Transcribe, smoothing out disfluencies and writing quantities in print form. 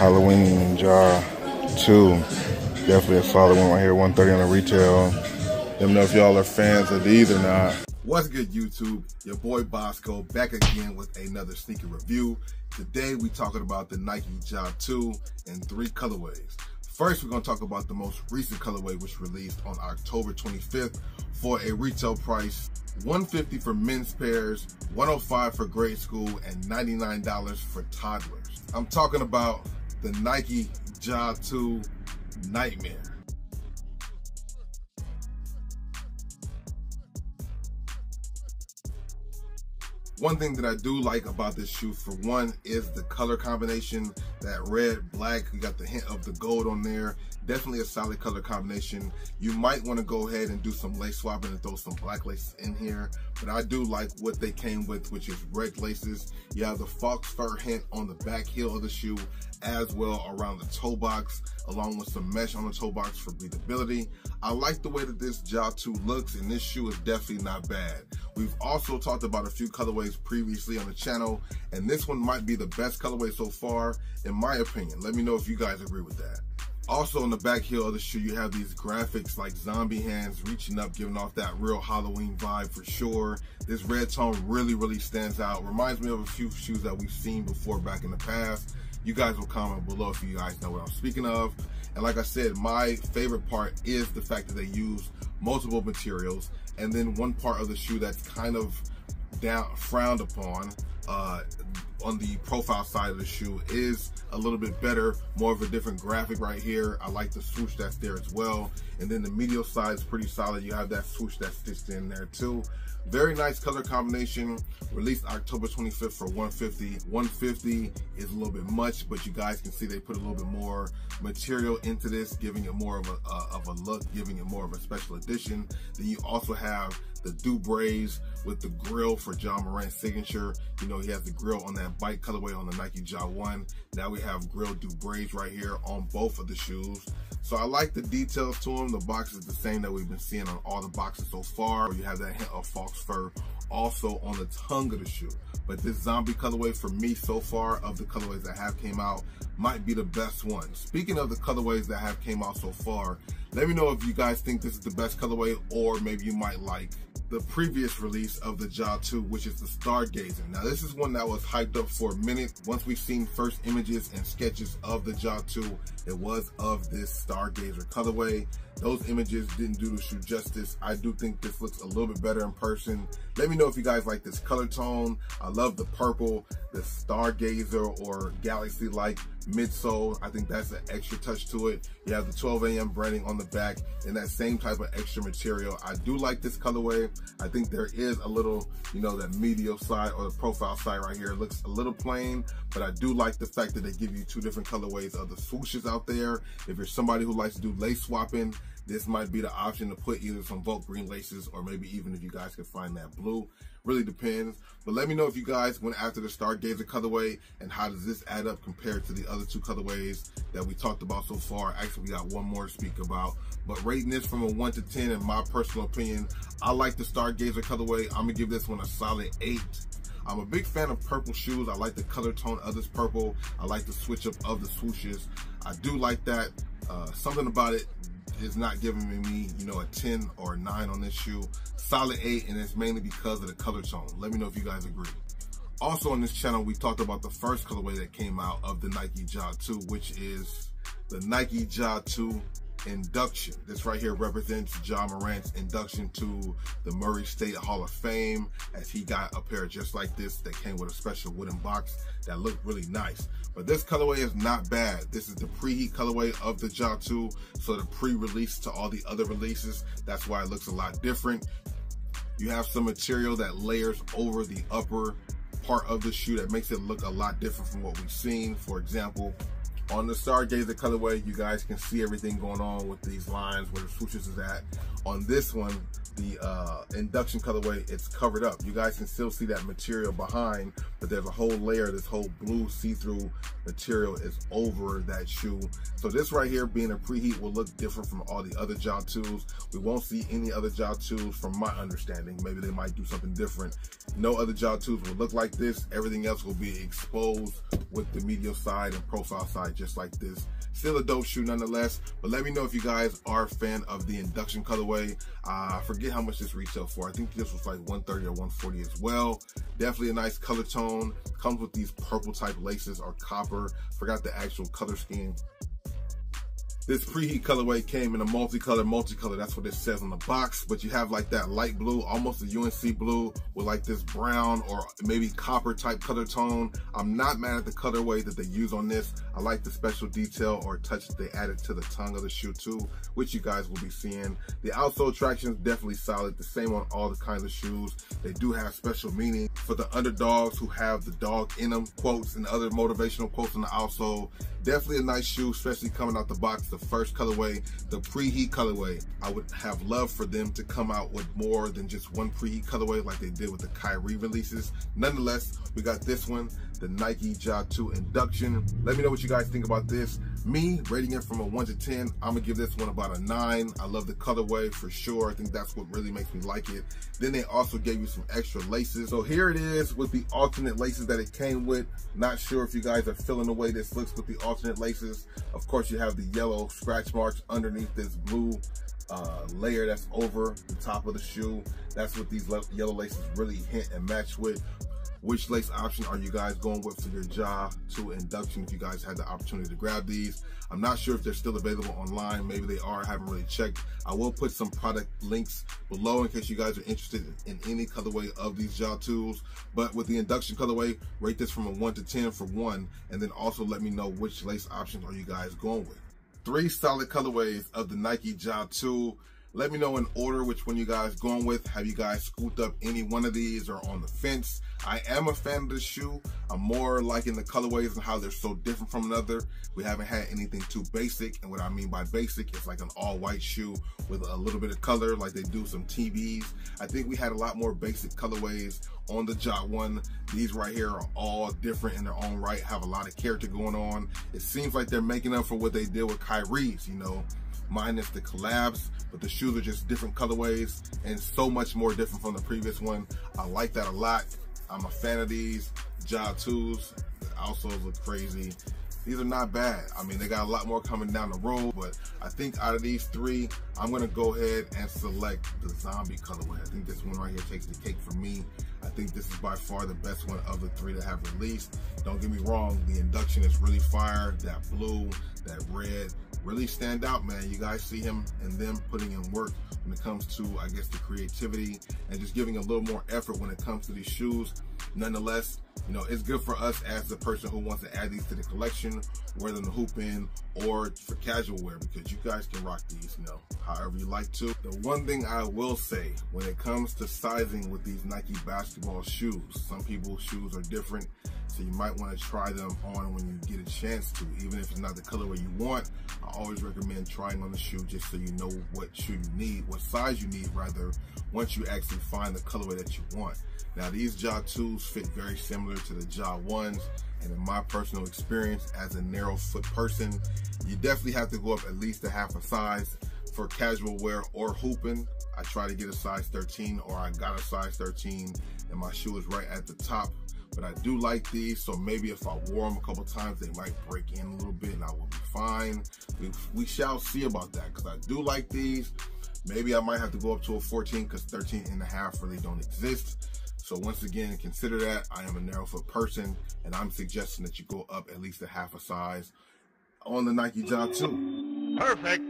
Halloween Ja 2. Definitely a solid one right here, 130 on the retail. Let me know if y'all are fans of these or not. What's good, YouTube? Your boy Bosco back again with another sneaker review. Today we talking about the Nike Ja 2 in 3 colorways. First, we're going to talk about the most recent colorway, which released on October 25th for a retail price $150 for men's pairs, $105 for grade school, and $99 for toddlers. I'm talking about the Nike Ja 2 Nightmare. One thing that I do like about this shoe, for one, is the color combination. That red, black, you got the hint of the gold on there. Definitely a solid color combination. You might want to go ahead and do some lace swapping and throw some black laces in here, but I do like what they came with, which is red laces. You have the fox fur hint on the back heel of the shoe, as well around the toe box, along with some mesh on the toe box for breathability. I like the way that this Ja 2 looks, and this shoe is definitely not bad. We've also talked about a few colorways previously on the channel, and this one might be the best colorway so far, in my opinion. Let me know if you guys agree with that. Also on the back heel of the shoe, you have these graphics like zombie hands reaching up, giving off that real Halloween vibe for sure. This red tone really stands out. Reminds me of a few shoes that we've seen before back in the past. You guys will comment below if you guys know what I'm speaking of. And like I said, my favorite part is the fact that they use multiple materials, and then one part of the shoe that's kind of frowned upon on the profile side of the shoe is a little bit better, more of a different graphic right here. I like the swoosh that's there as well. And then the medial side is pretty solid. You have that swoosh that's stitched in there too. Very nice color combination. Released October 25th for $150. $150 is a little bit much, but you guys can see they put a little bit more material into this, giving it more of a look, giving it more of a special edition. Then you also have the Dubrays with the grill for Ja Morant's signature. You know, he has the grill on that bike colorway on the Nike Ja 1. Now we have grill Dubrays right here on both of the shoes. So I like the details to them. The box is the same that we've been seeing on all the boxes so far. You have that hint of fox fur also on the tongue of the shoe. But this zombie colorway for me so far of the colorways that have came out might be the best one. Speaking of the colorways that have came out so far, let me know if you guys think this is the best colorway, or maybe you might like the previous release of the Ja 2, which is the Stargazer. Now this is one that was hyped up for a minute. Once we've seen first images and sketches of the Ja 2, it was of this Stargazer colorway. Those images didn't do the shoe justice. I do think this looks a little bit better in person. Let me know if you guys like this color tone. I love the purple, the Stargazer or Galaxy-like midsole. I think that's an extra touch to it. You have the 12 AM branding on the back and that same type of extra material. I do like this colorway. I think there is a little, you know, that medial side or the profile side right here. It looks a little plain, but I do like the fact that they give you 2 different colorways of the swooshes out there. If you're somebody who likes to do lace swapping, this might be the option to put either some Volt green laces, or maybe even if you guys can find that blue. Really depends. But let me know if you guys went after the Stargazer colorway, and how does this add up compared to the other 2 colorways that we talked about so far. Actually, we got one more to speak about. But rating this from a 1 to 10, in my personal opinion, I like the Stargazer colorway. I'm gonna give this one a solid 8. I'm a big fan of purple shoes. I like the color tone of this purple. I like the switch up of the swooshes. I do like that. Something about it is not giving me, you know, a 10 or a 9 on this shoe. Solid 8, and it's mainly because of the color tone. Let me know if you guys agree. Also on this channel, we talked about the first colorway that came out of the Nike Ja 2, which is the Nike Ja 2 Induction. This right here represents Ja Morant's induction to the Murray State Hall of Fame, as he got a pair just like this that came with a special wooden box that looked really nice. But this colorway is not bad. This is the preheat colorway of the Ja 2, so the pre-release to all the other releases. That's why it looks a lot different. You have some material that layers over the upper part of the shoe that makes it look a lot different from what we've seen. For example, on the Stargazer colorway, you guys can see everything going on with these lines where the swooshes is at. On this one, the Induction colorway, it's covered up. You guys can still see that material behind, but there's a whole layer, this whole blue see-through material is over that shoe. So this right here, being a preheat, will look different from all the other Ja 2s. We won't see any other Ja 2s from my understanding. Maybe they might do something different. No other Ja 2s will look like this. Everything else will be exposed with the medial side and profile side just like this. Still a dope shoe nonetheless, but let me know if you guys are a fan of the Induction colorway. I forget how much this retails for. I think this was like 130 or 140 as well. Definitely a nice color tone. Comes with these purple type laces or copper. Forgot the actual color scheme. This preheat colorway came in a multicolor, that's what it says on the box, but you have like that light blue, almost a UNC blue with like this brown or maybe copper type color tone. I'm not mad at the colorway that they use on this. I like the special detail or touch that they added to the tongue of the shoe too, which you guys will be seeing. The outsole traction is definitely solid, the same on all the kinds of shoes. They do have special meaning for the underdogs who have the dog in them quotes and other motivational quotes on the outsole. Definitely a nice shoe, especially coming out the box. The first colorway, the preheat colorway. I would have loved for them to come out with more than just one preheat colorway like they did with the Kyrie releases. Nonetheless, we got this one, the Nike Ja 2 Induction. Let me know what you guys think about this. Me, rating it from a 1 to 10, I'm gonna give this one about a 9. I love the colorway for sure. I think that's what really makes me like it. Then they also gave you some extra laces. So here it is with the alternate laces that it came with. Not sure if you guys are feeling the way this looks with the alternate laces. Of course, you have the yellow scratch marks underneath this blue layer that's over the top of the shoe. That's what these yellow laces really hint and match with. Which lace option are you guys going with for your Ja 2 Induction if you guys had the opportunity to grab these? I'm not sure if they're still available online. Maybe they are, I haven't really checked. I will put some product links below in case you guys are interested in any colorway of these Ja 2s. But with the Induction colorway, rate this from a 1 to 10 for 1, and then also let me know which lace options are you guys going with. 3 solid colorways of the Nike Ja 2. Let me know in order which one you guys going with. Have you guys scooped up any one of these or on the fence? I am a fan of this shoe. I'm more liking the colorways and how they're so different from another. We haven't had anything too basic, and what I mean by basic, it's like an all-white shoe with a little bit of color like they do some TVs. I think we had a lot more basic colorways on the Ja 1. These right here are all different in their own right, have a lot of character going on. It seems like they're making up for what they did with Kyrie's, you know, minus the collabs, but the shoes are just different colorways and so much more different from the previous one. I like that a lot. I'm a fan of these Ja 2s. The outsoles look crazy. These are not bad. I mean, they got a lot more coming down the road, but I think out of these 3, I'm gonna go ahead and select the zombie colorway. I think this one right here takes the cake for me. I think this is by far the best one of the 3 that have released. Don't get me wrong, the Induction is really fire. That blue, that red, really stand out, man. You guys see him and them putting in work when it comes to, I guess, the creativity and just giving a little more effort when it comes to these shoes. Nonetheless, you know, it's good for us as the person who wants to add these to the collection, wear them to hoop in or for casual wear, because you guys can rock these, you know, however you like to. The one thing I will say when it comes to sizing with these Nike basketball shoes, some people's shoes are different, so you might want to try them on when you get a chance to. Even if it's not the colorway you want, I always recommend trying on the shoe just so you know what shoe you need, what size you need rather, once you actually find the colorway that you want. Now these Ja 2s fit very similar to the Ja 1s, and in my personal experience as a narrow foot person, you definitely have to go up at least a half a size for casual wear or hooping. I try to get a size 13, or I got a size 13 and my shoe is right at the top. But I do like these, so maybe if I wore them a couple times, they might break in a little bit and I will be fine. We shall see about that, because I do like these. Maybe I might have to go up to a 14 because 13 and a half really don't exist. So once again, consider that. I am a narrow foot person, and I'm suggesting that you go up at least a half a size on the Nike Ja 2. Perfect.